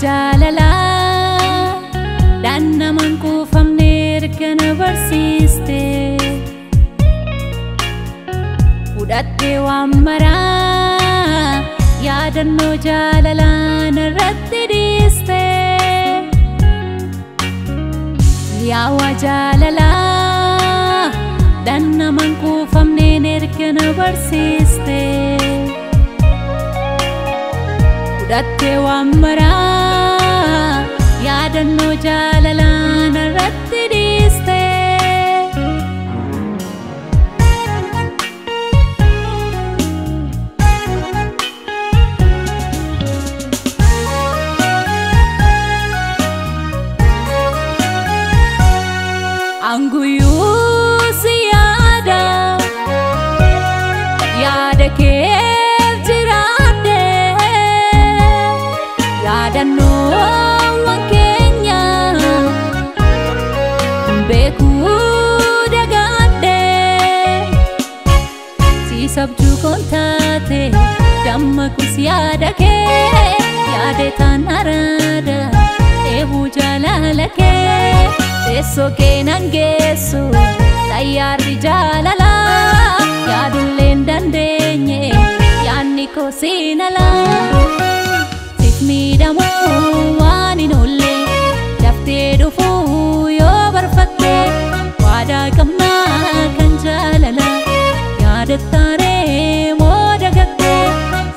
jaalala naman kuufamne ergana barsiiste fudhatte waan maraa yaadannoo jaalala narratti dhiiste yaa jaalala naman kuufamne ergana barsiiste fudhatte waan maraa yaadannoo jaalala narratti dhiiste anguyyuu si yaada keef jiraadhe yaadannoo sabjuu kontaate damma kus yaada kee yaade taan araada eebuu jaalala kee teessoo kee nan geessu xayyaarri jaalala yaadulleen dandeenye yaanni koo siinala siif miidhamuu waan hin oolle daftee dhufuu yoo barfatte waadaa qabnaa kan jaalala yaadattaare mooda gatte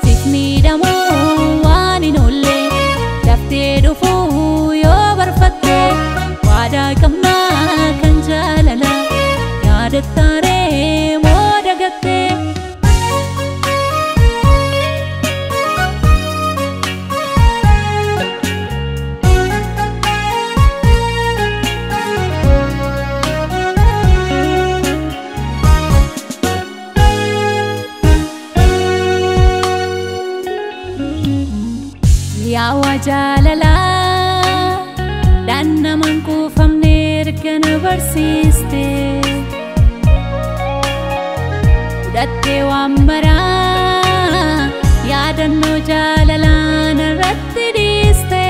siif miidhamuu waan hin oolle daftee dhufuu yoo barfatte waadaa qabnaa kan jaalala yaadattaare mooda gatte yaa jaalala naman kuufamne ergana barsiiste fudhatte waan maraa yaadannoo jaalala narratti dhiiste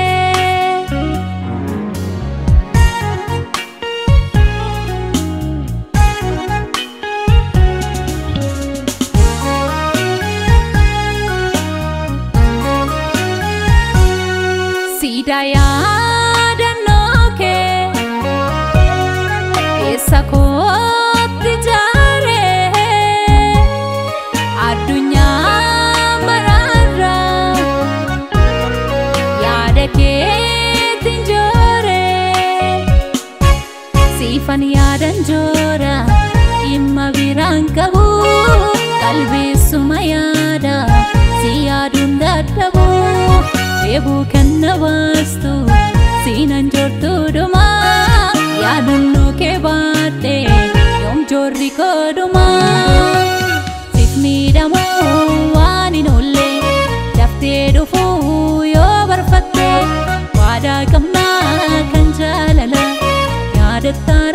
siidaa yaadannoo kee keessa kootti jaare addunyaa maraarra yaada keetiin joore siifan yaadan joora dhimma biraan qabu qalbeessuma yaada si yaaduun dadhabu eebuu kan na baastu siinan jortuudhuma yaadannoo kee baadhe yoom joorri koodhuma siif miidhamuu waan hin oolle daftee dhufuu yoo barfatte waadaa qabnaa kan jaalala yaadattaare